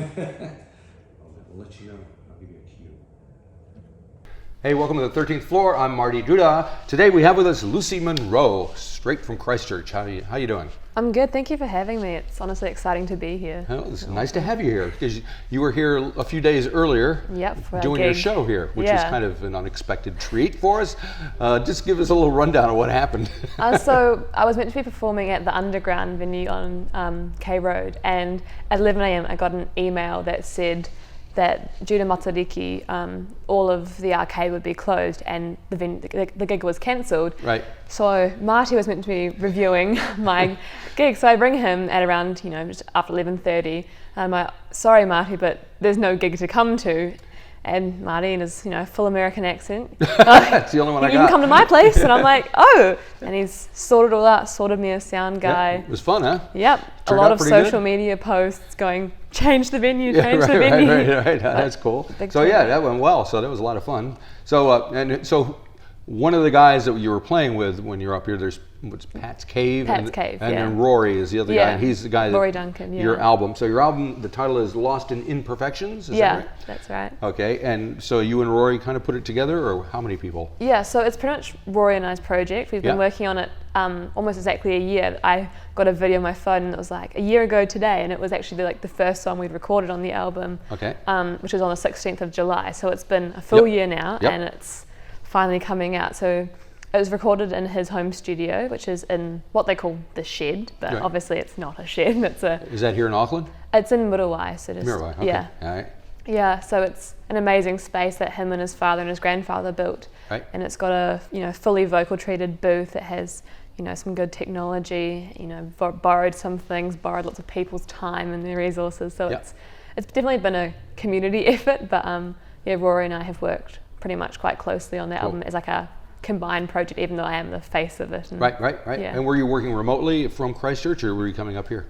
I'll let you know. I'll give you a cue. Hey, welcome to the 13th floor. I'm Marty, Duda. Today we have with us Lucy Munro, straight from Christchurch. How you doing? I'm good. Thank you for having me. It's honestly exciting to be here. Well, it's nice to have you here because you were here a few days earlier. Yep, for doing your show here, which was kind of an unexpected treat for us. Just give us a little rundown of what happened. So I was meant to be performing at the Underground venue on K Road, and at 11 a.m. I got an email that said that due to Matariki, all of the arcade would be closed and the gig was cancelled. Right. So Marty was meant to be reviewing my gig, so I bring him at around, just after 11:30. I'm like, sorry Marty, but there's no gig to come to. And Marty in his, full American accent. That's the only one I got. You can come to my place, and I'm like, oh. And he's sorted all out, sorted me a sound guy. Yep. It was fun, huh? Yep. A lot of social media posts going, change the venue, change the venue. Right. That's cool. So yeah, that went well. So that was a lot of fun. So one of the guys that you were playing with when you're up here, there's Pat's Cave. And then Rory is the other guy, and he's the guy that Rory Duncan, your album. So your album, the title is Lost in Imperfections, is that right? That's right. Okay, and so you and Rory kind of put it together, or how many people? Yeah, so it's pretty much Rory and I's project. We've been working on it almost exactly a year. I got a video on my phone and it was like a year ago today, and it was actually the first song we'd recorded on the album, which was on the 16th of July. So it's been a full year now, and it's finally coming out. So it was recorded in his home studio, which is in what they call the shed, but obviously it's not a shed. Is that here in Auckland? It's in Muriwai, so just Muriwai, okay. Yeah. All right. Yeah, so it's an amazing space that him and his father and his grandfather built, and it's got a fully vocal treated booth. It has some good technology. Borrowed some things, borrowed lots of people's time and their resources. So it's definitely been a community effort, but Rory and I have worked pretty much quite closely on the album as like a combined project, even though I am the face of it. Right. Yeah. And were you working remotely from Christchurch, or were you coming up here?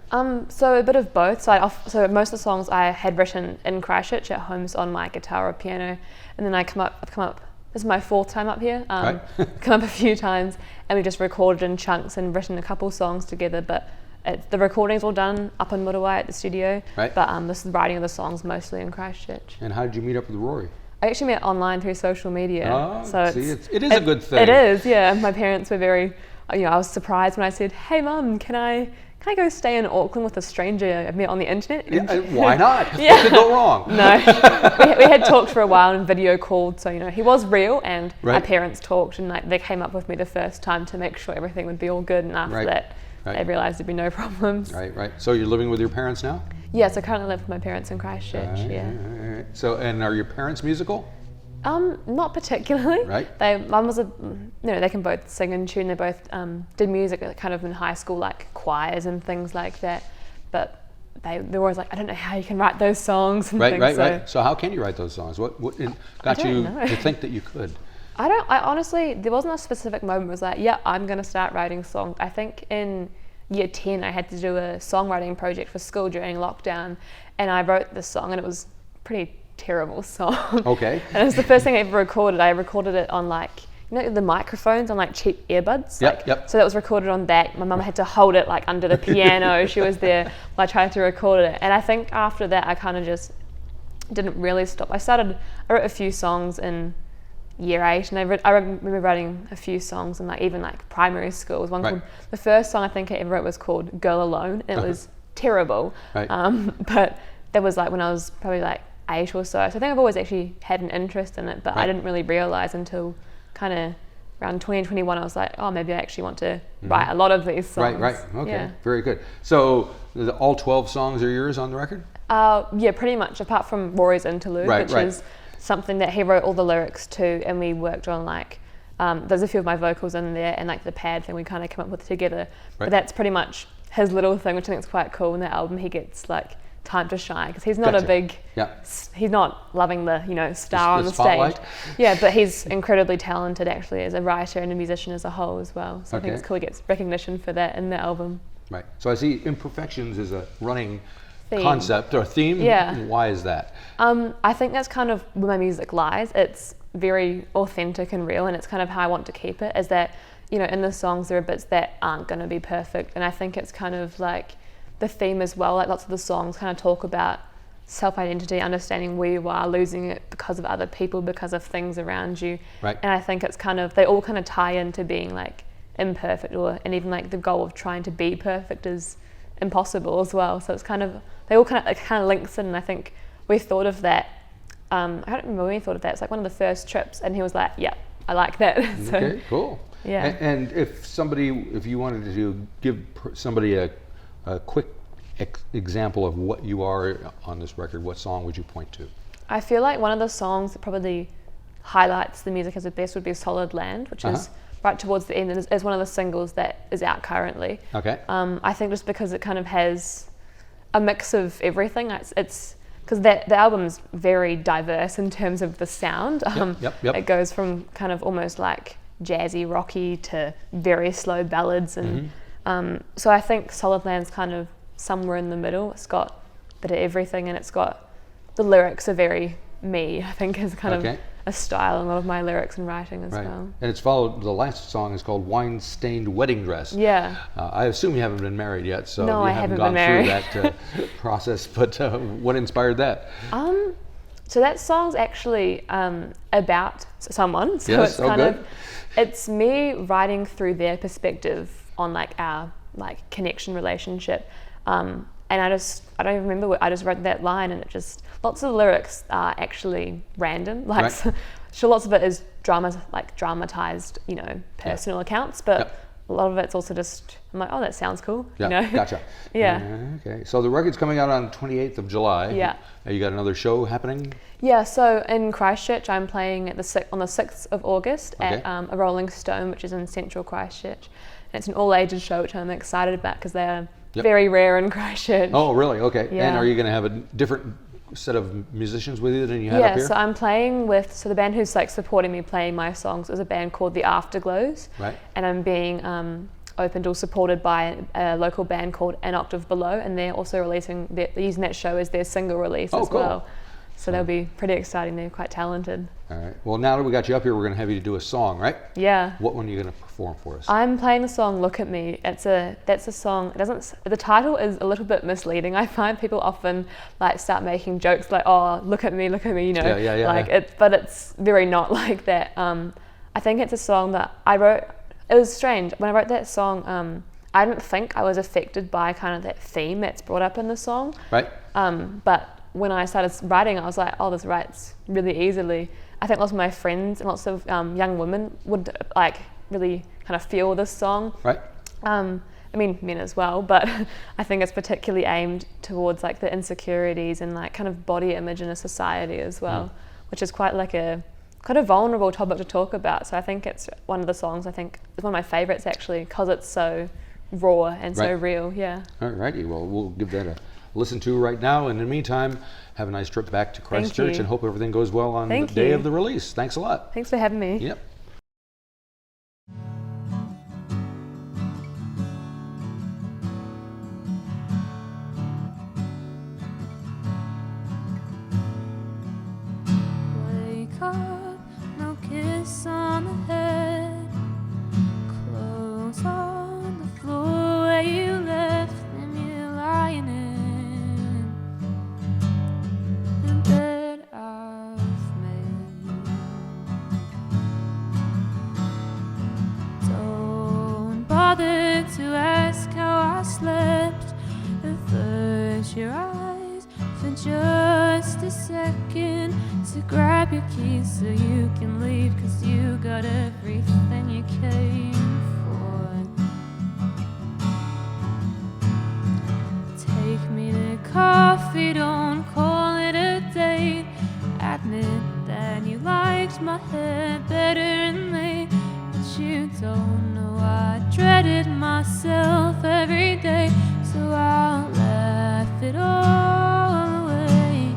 So a bit of both. So most of the songs I had written in Christchurch at home on my guitar or piano, and then I've come up. This is my fourth time up here. Come up a few times, and we just recorded in chunks and written a couple songs together. But the recording's all done up in Muriwai at the studio. Right. But this is writing of the songs mostly in Christchurch. And how did you meet up with Rory? I actually met online through social media. Oh, so it is a good thing. It is, yeah. My parents were very, I was surprised when I said, hey Mum, can I go stay in Auckland with a stranger I met on the internet? Yeah, why not? What could go wrong? No, we had talked for a while and video called, so he was real, and my parents talked, and they came up with me the first time to make sure everything would be all good, and after that they realised there'd be no problems. Right. So you're living with your parents now? Yes, I currently live with my parents in Christchurch. Right. So, and are your parents musical? Not particularly. Right. Mum was they can both sing and tune. They both did music kind of in high school, like choirs and things like that. But they're always like, I don't know how you can write those songs and things. Right. So how can you write those songs? What got you to think that you could? I honestly, there wasn't a specific moment where I was like, I'm going to start writing songs. I think in year 10 I had to do a songwriting project for school during lockdown, and I wrote this song, and it was a pretty terrible song. Okay. And it was the first thing I ever recorded. I recorded it on the microphones on cheap earbuds. Yep. So that was recorded on that. My mum had to hold it under the piano. She was there while I tried to record it. And I think after that I kind of just didn't really stop. I wrote a few songs in year 8, and I remember writing a few songs in even primary school. One called, the first song I think I ever wrote was called Girl Alone, and it was terrible. Right. But that was when I was probably 8 or so. So I think I've always actually had an interest in it, but I didn't really realise until kind of around 2021 I was like, oh, maybe I actually want to write a lot of these songs. Right. Okay, very good. So all 12 songs are yours on the record? Yeah, pretty much, apart from Rory's interlude, which is something that he wrote all the lyrics to, and we worked on there's a few of my vocals in there, and the pad thing we kind of came up with together. But that's pretty much his little thing, which I think is quite cool. In the album he gets time to shine, because he's not he's not loving the star on the stage. Yeah, but he's incredibly talented actually as a writer and a musician as a whole as well. So I think it's cool he gets recognition for that in the album. Right. So I see Imperfections is a running concept or theme. Yeah. Why is that? I think that's kind of where my music lies. It's very authentic and real, and it's kind of how I want to keep it, is that in the songs there are bits that aren't going to be perfect, and I think it's kind of the theme as well. Lots of the songs kind of talk about self-identity, understanding where you are, losing it because of other people, because of things around you. Right. And I think it's they all kind of tie into being like imperfect, and even like the goal of trying to be perfect is impossible as well. So it's they all kind of links in, and I think we thought of that. I don't remember when we thought of that. It's like one of the first trips, and he was like, "Yeah, I like that." So, okay, cool. Yeah. And if you wanted to give somebody a quick example of what you are on this record, what song would you point to? I feel like one of the songs that probably highlights the music as the best would be Solid Land, which is right towards the end, and is one of the singles that is out currently. Okay. I think just because it kind of has a mix of everything. It's because the album's very diverse in terms of the sound. Yep. It goes from kind of almost like jazzy, rocky to very slow ballads, and so I think Solid Land's kind of somewhere in the middle. It's got a bit of everything, and it's got the lyrics are very me. I think is kind of a style in a lot of my lyrics and writing as well. And it's followed. The last song is called "Wine Stained Wedding Dress." Yeah. I assume you haven't been married yet, so no, you I haven't haven't gone been through that process. But what inspired that? So that song's actually about someone. So yes. It's me writing through their perspective on like our like connection relationship. And I don't even remember I just wrote that line, and it just, lots of the lyrics are actually random. Like, sure, lots of it is dramatized, personal accounts, but a lot of it's also just, I'm like, oh, that sounds cool. Yeah, gotcha. Yeah. Okay, so the record's coming out on 28th of July. Yeah. You got another show happening? Yeah, so in Christchurch, I'm playing on the 6th of August at a Rolling Stone, which is in central Christchurch. And it's an all-ages show, which I'm excited about because they're very rare in Christchurch. Oh, really? Okay. Yeah. And are you going to have a different set of musicians with you than you had up here? Yeah, so I'm playing with, the band who's like supporting me playing my songs is a band called The Afterglows. Right. And I'm being opened or supported by a local band called An Octave Below, and they're also they're using that show as their single release as well. So that'll be pretty exciting. They're quite talented. All right. Well, now that we got you up here, we're going to have you to do a song, right? Yeah. What one are you going to perform for us? I'm playing the song "Look at Me." That's a song. The title is a little bit misleading. I find people often like start making jokes like, "Oh, look at me," Yeah. But it's very not like that. I think it's a song that I wrote. It was strange when I wrote that song. I didn't think I was affected by kind of that theme that's brought up in the song. Right. But when I started writing, I was like, oh, this writes really easily. I think lots of my friends and lots of young women would like really kind of feel this song. Right. I mean, men as well, but I think it's particularly aimed towards like the insecurities and like kind of body image in a society as well, which is quite a vulnerable topic to talk about. So I think it's one of the songs, I think it's one of my favorites actually, because it's so raw and so real. Yeah. All righty. Well, we'll give that a listen to right now. And in the meantime, have a nice trip back to Christchurch and hope everything goes well on the day of the release. Thanks a lot. Thanks for having me. Yep. Wake up, no kiss on the head, clothes on the floor where you left them, you're lying in the bed I've made. Don't bother to ask how I slept, avert your eyes for just a second, to grab your keys so you can leave, 'cause you got everything you came for. Take me to coffee, don't call it a date. Admit that you liked my hair better in late, but you don't know I dreaded myself every day, so I'll laugh it all away.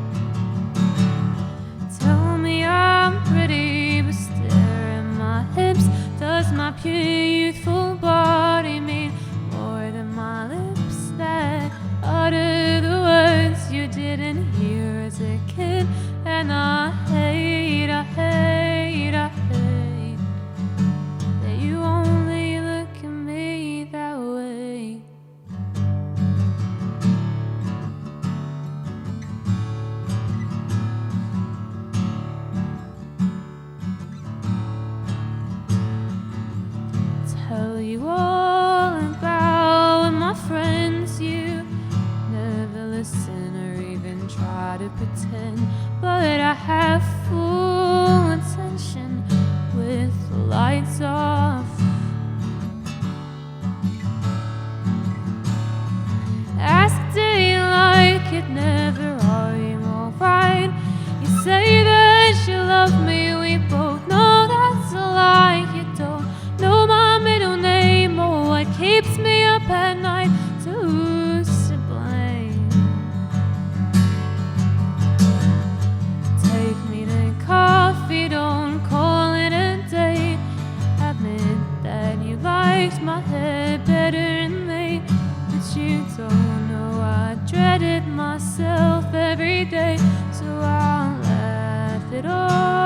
Tell me I'm pretty, but stare at my hips. Does my pure youthful body mean more than my lips that utter the words you didn't hear as a kid? And I hate that you only look at me that way. up at night, so who's to blame? Take me to coffee, don't call it a date. Admit that you liked my hair better in May, but you don't know I dreaded myself every day, so I'll laugh it off.